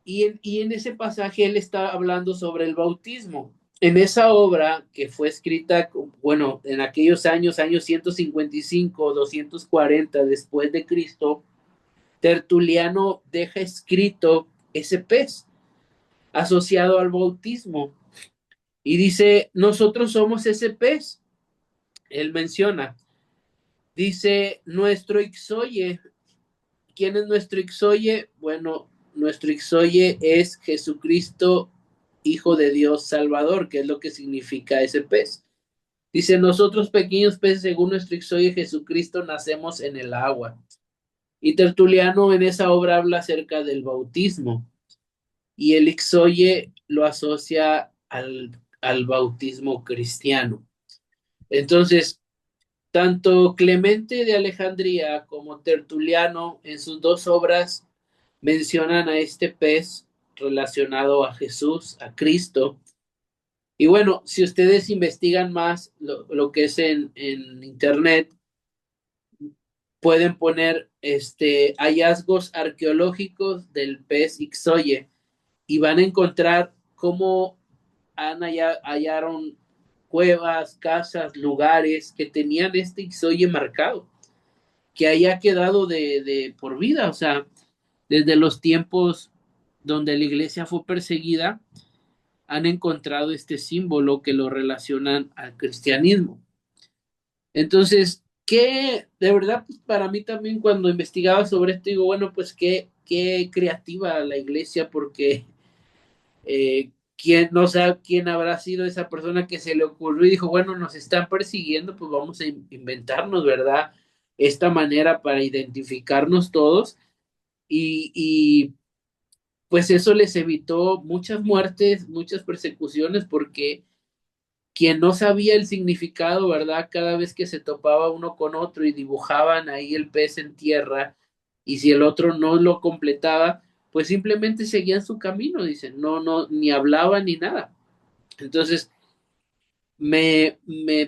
Y en ese pasaje él está hablando sobre el bautismo. En esa obra que fue escrita, bueno, en aquellos años 155, 240 después de Cristo, Tertuliano deja escrito ese pez asociado al bautismo y dice: nosotros somos ese pez. Él menciona, dice, nuestro Ixoye. ¿Quién es nuestro Ixoye? Bueno, nuestro Ixoye es Jesucristo, Hijo de Dios Salvador, que es lo que significa ese pez. Dice: nosotros pequeños peces, según nuestro Ixoye Jesucristo, nacemos en el agua. Y Tertuliano en esa obra habla acerca del bautismo. Y el Ixoye lo asocia al bautismo cristiano. Entonces, tanto Clemente de Alejandría como Tertuliano en sus dos obras mencionan a este pez relacionado a Jesús, a Cristo. Y bueno, si ustedes investigan más lo que es en internet, pueden poner hallazgos arqueológicos del pez Ixoye y van a encontrar cómo hallaron cuevas, casas, lugares que tenían este Ixoye marcado, que haya quedado de por vida. O sea, desde los tiempos donde la iglesia fue perseguida, han encontrado este símbolo que lo relacionan al cristianismo. Entonces, que de verdad, pues, para mí también cuando investigaba sobre esto, digo, bueno, pues qué creativa la iglesia, porque quién no sabe quién habrá sido esa persona que se le ocurrió y dijo: bueno, nos están persiguiendo, pues vamos a inventarnos, ¿verdad? Esta manera para identificarnos todos y pues eso les evitó muchas muertes, muchas persecuciones, porque quien no sabía el significado, ¿verdad? Cada vez que se topaba uno con otro y dibujaban ahí el pez en tierra, y si el otro no lo completaba, pues simplemente seguían su camino, dicen, no, ni hablaban ni nada. Entonces, me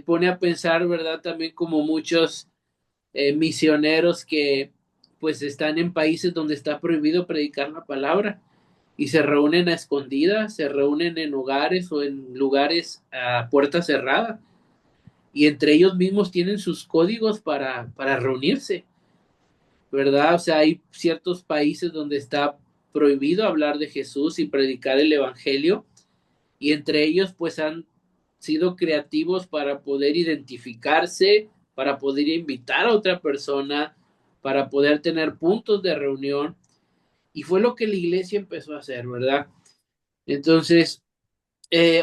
pone a pensar, ¿verdad? También como muchos misioneros que pues están en países donde está prohibido predicar la palabra y se reúnen a escondidas, se reúnen en hogares o en lugares a puerta cerrada y entre ellos mismos tienen sus códigos para reunirse, ¿verdad? O sea, hay ciertos países donde está prohibido hablar de Jesús y predicar el evangelio y entre ellos pues han sido creativos para poder identificarse, para poder invitar a otra persona, para poder tener puntos de reunión. Y fue lo que la iglesia empezó a hacer, ¿verdad? Entonces,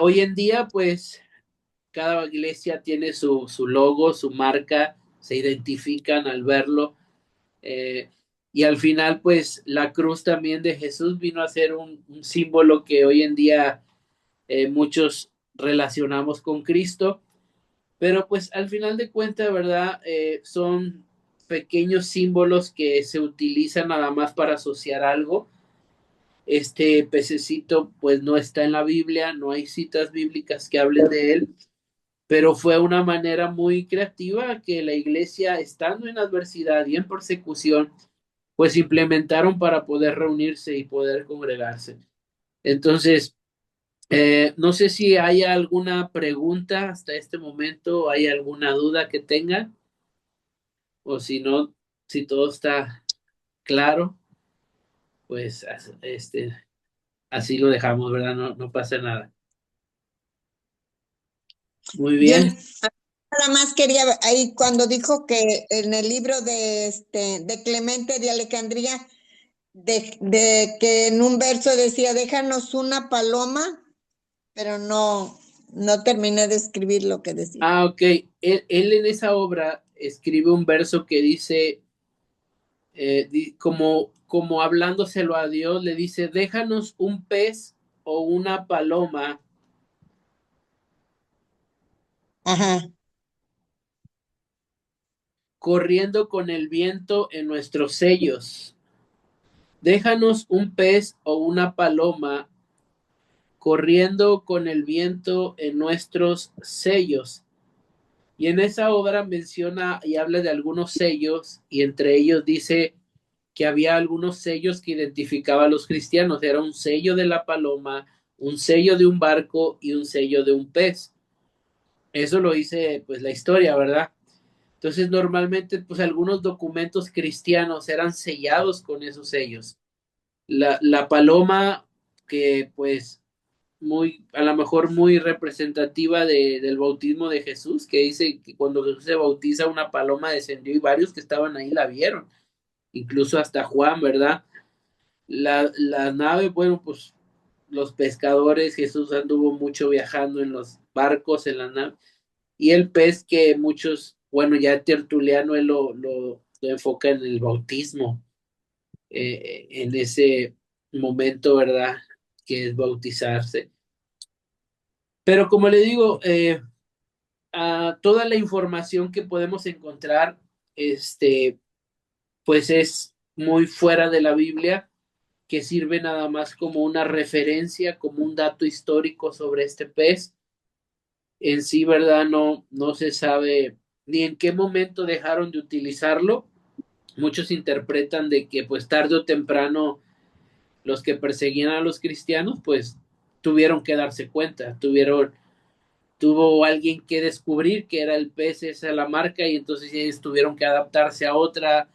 hoy en día, pues, cada iglesia tiene su logo, su marca, se identifican al verlo. eh, y al final, pues, la cruz también de Jesús vino a ser un símbolo que hoy en día muchos relacionamos con Cristo, pero pues al final de cuentas, ¿verdad? Son pequeños símbolos que se utilizan nada más para asociar algo. Este pececito pues no está en la Biblia, no hay citas bíblicas que hablen de él, pero fue una manera muy creativa que la iglesia, estando en adversidad y en persecución, pues implementaron para poder reunirse y poder congregarse. Entonces, no sé si hay alguna pregunta hasta este momento, hay alguna duda que tengan, o si no, si todo está claro, pues así lo dejamos, ¿verdad? No pasa nada. Muy Yo bien. nada más quería, ahí cuando dijo que en el libro de Clemente de Alejandría, de que en un verso decía, déjanos una paloma, pero no terminé de escribir lo que decía. Ah, ok. Él en esa obra escribe un verso que dice, como hablándoselo a Dios, le dice: déjanos un pez o una paloma. Ajá. corriendo con el viento en nuestros sellos. Déjanos un pez o una paloma corriendo con el viento en nuestros sellos. Y en esa obra menciona y habla de algunos sellos, y entre ellos dice que había algunos sellos que identificaban a los cristianos. Era un sello de la paloma, un sello de un barco y un sello de un pez. Eso lo dice pues la historia, ¿verdad? Entonces normalmente pues algunos documentos cristianos eran sellados con esos sellos. La paloma, que pues muy, a lo mejor muy representativa del bautismo de Jesús, que dice que cuando Jesús se bautiza una paloma descendió y varios que estaban ahí la vieron, incluso hasta Juan, ¿verdad? La nave, bueno, pues los pescadores, Jesús anduvo mucho viajando en los barcos, en la nave, y el pez que muchos, bueno, ya Tertuliano él lo enfoca en el bautismo, en ese momento, ¿verdad? Que es bautizarse. Pero como le digo, toda la información que podemos encontrar, pues es muy fuera de la Biblia, que sirve nada más como una referencia, como un dato histórico sobre este pez. En sí, ¿verdad? No se sabe ni en qué momento dejaron de utilizarlo. Muchos interpretan de que pues tarde o temprano los que perseguían a los cristianos pues tuvieron que darse cuenta, tuvo alguien que descubrir que era el pez, esa la marca, y entonces ellos tuvieron que adaptarse a otra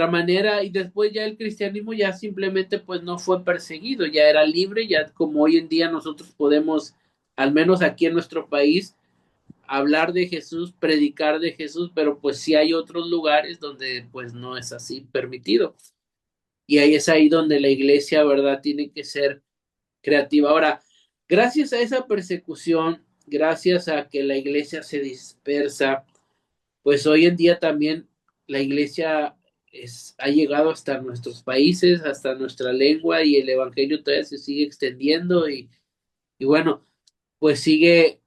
manera, y después ya el cristianismo ya simplemente pues no fue perseguido, ya era libre, ya como hoy en día nosotros podemos, al menos aquí en nuestro país, hablar de Jesús, predicar de Jesús, pero pues sí hay otros lugares donde pues no es así permitido. Y ahí es ahí donde la iglesia, ¿verdad?, tiene que ser creativa. Ahora, gracias a esa persecución, gracias a que la iglesia se dispersa, pues hoy en día también la iglesia ha llegado hasta nuestros países, hasta nuestra lengua, y el evangelio todavía se sigue extendiendo, y bueno, pues sigue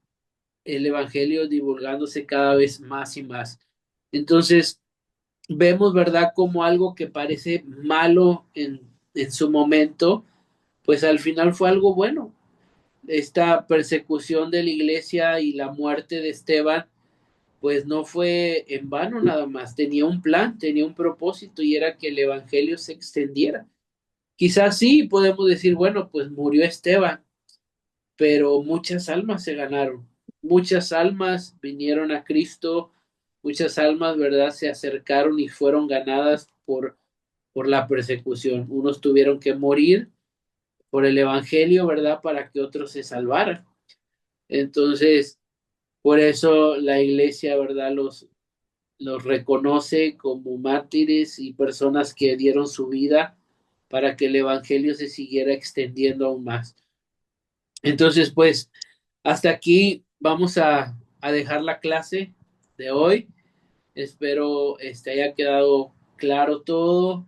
el evangelio divulgándose cada vez más y más. Entonces, vemos, ¿verdad?, como algo que parece malo en su momento, pues al final fue algo bueno. Esta persecución de la iglesia y la muerte de Esteban, pues no fue en vano nada más, tenía un plan, tenía un propósito, y era que el evangelio se extendiera. Quizás sí podemos decir, bueno, pues murió Esteban, pero muchas almas se ganaron, muchas almas vinieron a Cristo, muchas almas, ¿verdad?, se acercaron y fueron ganadas por la persecución. Unos tuvieron que morir por el evangelio, ¿verdad?, para que otros se salvaran. Entonces, por eso la iglesia, ¿verdad?, los reconoce como mártires y personas que dieron su vida para que el evangelio se siguiera extendiendo aún más. Entonces, pues, hasta aquí vamos a dejar la clase de hoy. Espero haya quedado claro todo.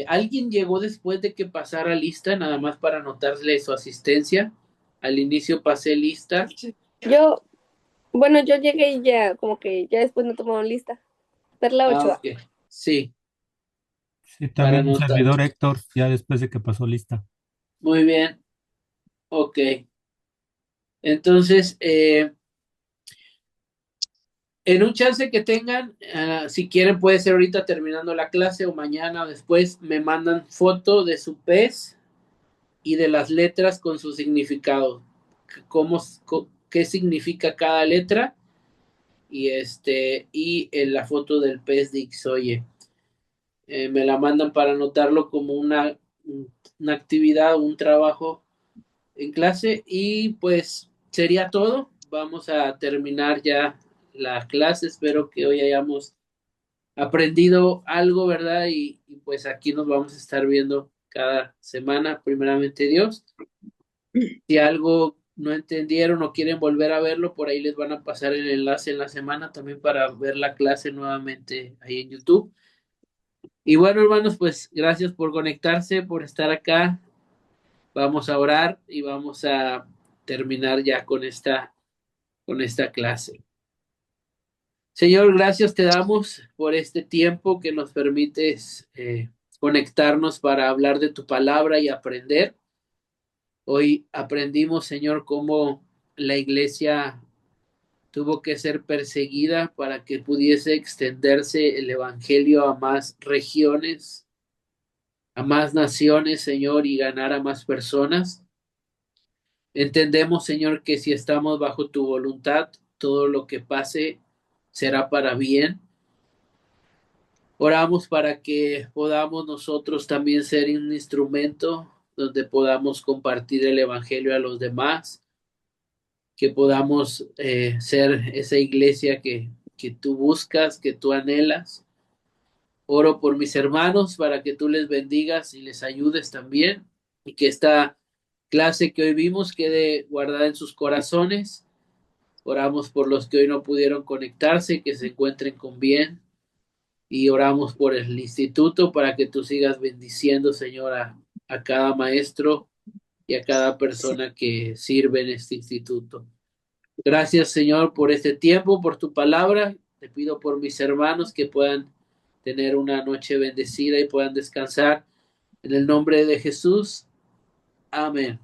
¿Alguien llegó después de que pasara lista, nada más para anotarle su asistencia? Al inicio pasé lista. Yo, bueno, yo llegué y ya, como que ya después no tomaron lista. Perla Ochoa. Ok, sí, Sí, para también un anotar. servidor Héctor, ya después de que pasó lista. Muy bien, ok. Entonces, en un chance que tengan, si quieren puede ser ahorita terminando la clase o mañana o después, me mandan foto de su pez y de las letras con su significado. Qué significa cada letra, y en la foto del pez de Ixoye. Me la mandan para anotarlo como una actividad, un trabajo en clase, y pues sería todo. Vamos a terminar ya la clase. Espero que hoy hayamos aprendido algo, ¿verdad? Y pues aquí nos vamos a estar viendo cada semana, primeramente Dios. Si algo no entendieron o quieren volver a verlo, por ahí les van a pasar el enlace en la semana también para ver la clase nuevamente ahí en YouTube. Y bueno, hermanos, pues gracias por conectarse, por estar acá. Vamos a orar y vamos a terminar ya con esta clase. Señor, gracias te damos por este tiempo que nos permites conectarnos para hablar de tu palabra y aprender. Hoy aprendimos, Señor, cómo la iglesia tuvo que ser perseguida para que pudiese extenderse el evangelio a más regiones, a más naciones, Señor, y ganar a más personas. Entendemos, Señor, que si estamos bajo tu voluntad, todo lo que pase será para bien. Oramos para que podamos nosotros también ser un instrumento donde podamos compartir el evangelio a los demás, que podamos ser esa iglesia que tú buscas, que tú anhelas. Oro por mis hermanos para que tú les bendigas y les ayudes también, y que esta clase que hoy vimos quede guardada en sus corazones. Oramos por los que hoy no pudieron conectarse, que se encuentren con bien, y oramos por el instituto para que tú sigas bendiciendo, Señor, a cada maestro y a cada persona que sirve en este instituto. Gracias, Señor, por este tiempo, por tu palabra. Te pido por mis hermanos que puedan tener una noche bendecida y puedan descansar. En el nombre de Jesús. Amén.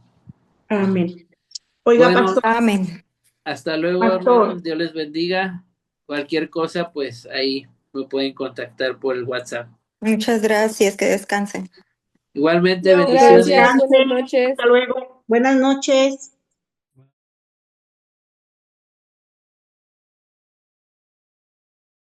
Amén. Oiga, Bueno, pastor, Amén. hasta luego, Pastor. hermanos. Dios les bendiga. Cualquier cosa, pues ahí me pueden contactar por el WhatsApp. Muchas gracias, que descansen. Igualmente, No, bendiciones. Gracias, buenas descanse. noches. Hasta luego. Buenas noches.